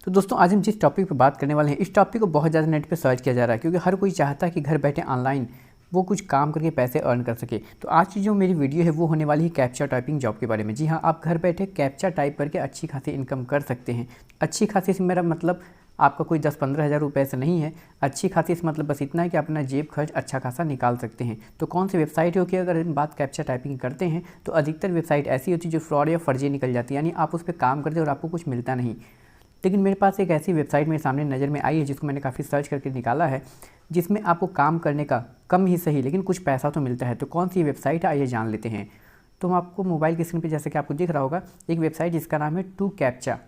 तो दोस्तों आज हम जिस टॉपिक पर बात करने वाले हैं, इस टॉपिक को बहुत ज़्यादा नेट पे सर्च किया जा रहा है क्योंकि हर कोई चाहता है कि घर बैठे ऑनलाइन वो कुछ काम करके पैसे अर्न कर सके। तो आज की जो मेरी वीडियो है वो होने वाली है कैप्चा टाइपिंग जॉब के बारे में। जी हाँ, आप घर बैठे कैप्चा टाइप करके अच्छी खासी इनकम कर सकते हैं। अच्छी खासी से मेरा मतलब आपका कोई 10-15 हज़ार रुपये से नहीं है। अच्छी खासी से मतलब बस इतना है कि अपना जेब खर्च अच्छा खासा निकाल सकते हैं। तो कौन सी वेबसाइट हो कि अगर हम बात कैप्चा टाइपिंग करते हैं तो अधिकतर वेबसाइट ऐसी होती है जो फ्रॉड या फर्जी निकल जाती है, यानी आप उस पर काम करते हैं और आपको कुछ मिलता नहीं। लेकिन मेरे पास एक ऐसी वेबसाइट मेरे सामने नज़र में आई है जिसको मैंने काफ़ी सर्च करके निकाला है, जिसमें आपको काम करने का कम ही सही लेकिन कुछ पैसा तो मिलता है। तो कौन सी वेबसाइट है आइए जान लेते हैं। तो हम आपको मोबाइल की स्क्रीन पे जैसे कि आपको दिख रहा होगा एक वेबसाइट जिसका नाम है टू कैप्चा।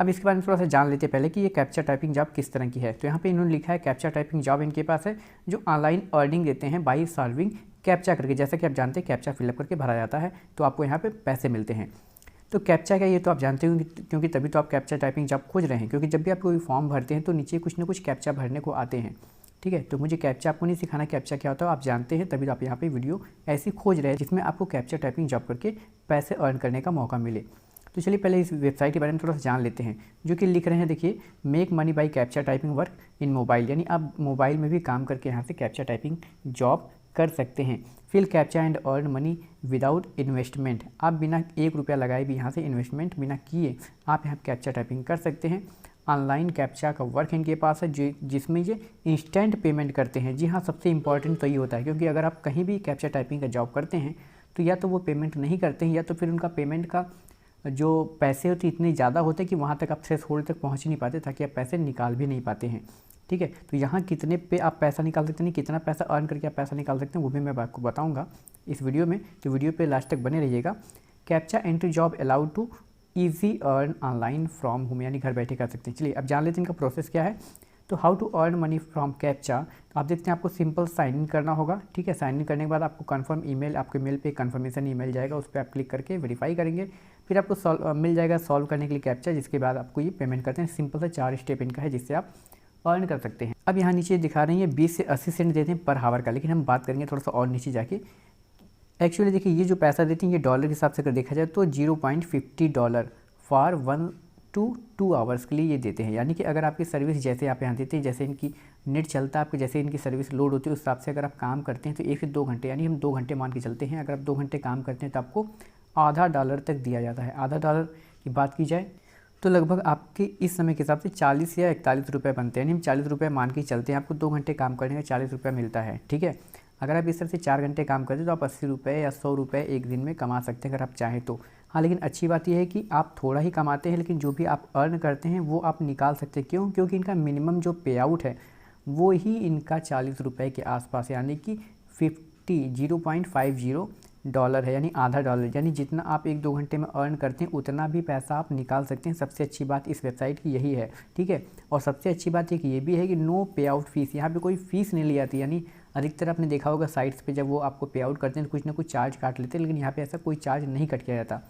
अब इसके बारे में थोड़ा सा जान लेते हैं पहले कि ये कैप्चा टाइपिंग जॉब किस तरह की है। तो यहाँ पे इन्होंने लिखा है कैप्चा टाइपिंग जॉब इनके पास है जो ऑनलाइन अर्निंग देते हैं बाई सॉल्विंग कैप्चा करके। जैसा कि आप जानते हैं कैप्चा फिलअप करके भरा जाता है तो आपको यहाँ पे पैसे मिलते हैं। तो कैप्चा क्या ये तो आप जानते हो क्योंकि तभी तो आप कैप्चा टाइपिंग जॉब खोज रहे हैं, क्योंकि जब भी आप कोई फॉर्म भरते हैं तो नीचे कुछ ना कुछ कैप्चा भरने को आते हैं। ठीक है, तो मुझे कैप्चा आपको नहीं सिखाना कैप्चा क्या होता है, आप जानते हैं तभी तो आप यहाँ पे वीडियो ऐसी खोज रहे हैं जिसमें आपको कैप्चा टाइपिंग जॉब करके पैसे अर्न करने का मौका मिले। तो चलिए पहले इस वेबसाइट के बारे में थोड़ा सा जान लेते हैं। जो कि लिख रहे हैं देखिए, make money by captcha typing work in mobile, यानी आप मोबाइल में भी काम करके यहाँ से कैप्चा टाइपिंग जॉब कर सकते हैं। Fill captcha and earn money without investment, आप बिना 1 रुपया लगाए भी यहाँ से इन्वेस्टमेंट बिना किए आप यहाँ कैप्चा टाइपिंग कर सकते हैं। ऑनलाइन कैप्चा का वर्क इनके पास है जिसमें ये इंस्टेंट पेमेंट करते हैं। जी हाँ, सबसे इंपॉर्टेंट तो ये होता है क्योंकि अगर आप कहीं भी कैप्चा टाइपिंग का जॉब करते हैं तो या तो वो पेमेंट नहीं करते हैं या तो फिर उनका पेमेंट का जो पैसे होते इतने ज़्यादा होते कि वहाँ तक आप थ्रेशोल्ड तक पहुँच नहीं पाते ताकि आप पैसे निकाल भी नहीं पाते हैं। ठीक है, तो यहाँ कितने पे आप पैसा निकाल सकते हैं, कितना पैसा अर्न करके आप पैसा निकाल सकते हैं वो भी मैं आपको बताऊँगा इस वीडियो में। तो वीडियो पे लास्ट तक बने रहिएगा। Captcha entry job allowed to easy earn online from home, यानी घर बैठे कर सकते हैं। चलिए अब जान लेते हैं इनका प्रोसेस क्या है। तो how to earn money from captcha, आप देखते हैं आपको सिंपल साइन इन करना होगा। ठीक है, साइन इन करने के बाद आपको कन्फर्म ईमेल, आपके मेल पे कन्फर्मेशन ईमेल जाएगा, उस पर आप क्लिक करके वेरीफाई करेंगे। फिर आपको मिल जाएगा सॉल्व करने के लिए कैप्चा, जिसके बाद आपको ये पेमेंट करते हैं। सिंपल सा 4 स्टेप इनका है जिससे आप अर्न कर सकते हैं। अब यहाँ नीचे दिखा रही है 20 से 80 सेंट देते हैं पर हावर का, लेकिन हम बात करेंगे थोड़ा सा और नीचे जाके। एक्चुअली देखिए ये जो पैसा देते हैं ये डॉलर के हिसाब से अगर देखा जाए तो $0.50 फॉर 1 to 2 आवर्स के लिए ये देते हैं। यानी कि अगर आपकी सर्विस जैसे आप यहाँ देते हैं, जैसे इनकी नेट चलता है आपके, जैसे इनकी सर्विस लोड होती है उस हिसाब से अगर आप काम करते हैं तो 1 से 2 घंटे, यानी हम 2 घंटे मान के चलते हैं, अगर आप 2 घंटे काम करते हैं तो आपको आधा डॉलर तक दिया जाता है। आधा डॉलर की बात की जाए तो लगभग आपके इस समय के हिसाब से 40 या 41 रुपये बनते हैं। यानी हम 40 रुपये मान के चलते हैं, आपको 2 घंटे काम करने का 40 रुपये मिलता है। ठीक है, अगर आप इस तरह से 4 घंटे काम करते हैं तो आप 80 रुपये या 100 रुपये एक दिन में कमा सकते हैं अगर आप चाहें तो। हाँ, लेकिन अच्छी बात यह है कि आप थोड़ा ही कमाते हैं लेकिन जो भी आप अर्न करते हैं वो आप निकाल सकते हैं। क्यों? क्योंकि इनका मिनिमम जो पे आउट है वो ही इनका 40 रुपये के आसपास, यानी कि 0.50 डॉलर है, यानी आधा डॉलर। यानी जितना आप 1-2 घंटे में अर्न करते हैं उतना भी पैसा आप निकाल सकते हैं। सबसे अच्छी बात इस वेबसाइट की यही है। ठीक है, और सबसे अच्छी बात एक ये भी है कि नो पे आउट फीस, यहाँ पे कोई फ़ीस नहीं ली जाती। यानी अधिकतर आपने देखा होगा साइट्स पे जब वो आपको पे आउट करते हैं तो कुछ ना कुछ चार्ज काट लेते हैं, लेकिन यहाँ पे ऐसा कोई चार्ज नहीं कट किया जाता।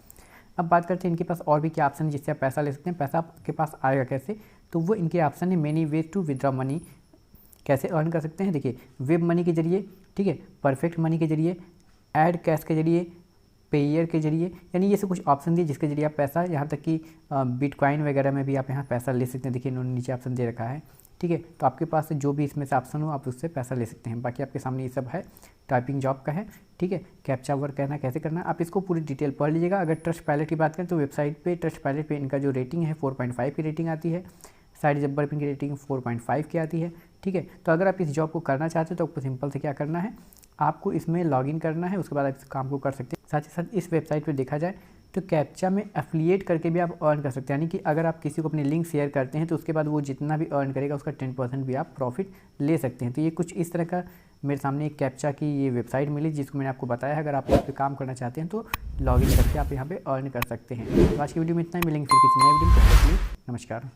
अब बात करते हैं इनके पास और भी क्या ऑप्शन है जिससे आप पैसा ले सकते हैं। पैसा आपके पास आएगा कैसे, तो वो इनके ऑप्शन है many ways to withdraw money, कैसे अर्न कर सकते हैं। देखिए, वेब मनी के जरिए, ठीक है, परफेक्ट मनी के जरिए, ऐड कैश के जरिए, पेयर के जरिए, यानी ये सब कुछ ऑप्शन दिए जिसके जरिए आप पैसा, यहाँ तक कि बिटकॉइन वगैरह में भी आप यहाँ पैसा ले सकते हैं। देखिए इन्होंने नीचे ऑप्शन दे रखा है। ठीक है, तो आपके पास जो भी इसमें से ऑप्शन हो आप उससे पैसा ले सकते हैं। बाकी आपके सामने ये सब है, टाइपिंग जॉब का है। ठीक है, कैप्चा वर्क कहना कैसे करना है आप इसको पूरी डिटेल पढ़ लीजिएगा। अगर ट्रस्ट पायलट की बात करें तो वेबसाइट पे ट्रस्ट पायलट पे इनका जो रेटिंग है 4.5 की रेटिंग आती है। साइड जब्बर पे इनकी रेटिंग 4.5 की आती है। ठीक है, तो अगर आप इस जॉब को करना चाहते हैं तो आपको सिंपल से क्या करना है, आपको इसमें लॉगिन करना है, उसके बाद आप इस काम को कर सकते हैं। साथ ही साथ इस वेबसाइट पे देखा जाए तो कैप्चा में एफिलिएट करके भी आप अर्न कर सकते हैं। यानी कि अगर आप किसी को अपनी लिंक शेयर करते हैं तो उसके बाद वो जितना भी अर्न करेगा उसका 10% भी आप प्रॉफिट ले सकते हैं। तो ये कुछ इस तरह का मेरे सामने एक कैप्चा की ये वेबसाइट मिली जिसको मैंने आपको बताया है। अगर आप इस पर काम करना चाहते हैं तो लॉगिन करके आप यहाँ पे अर्न कर सकते हैं। तो आज की वीडियो में इतना ही, मिलेंगे फिर किसी नए वीडियो में। तब तक के लिए नमस्कार।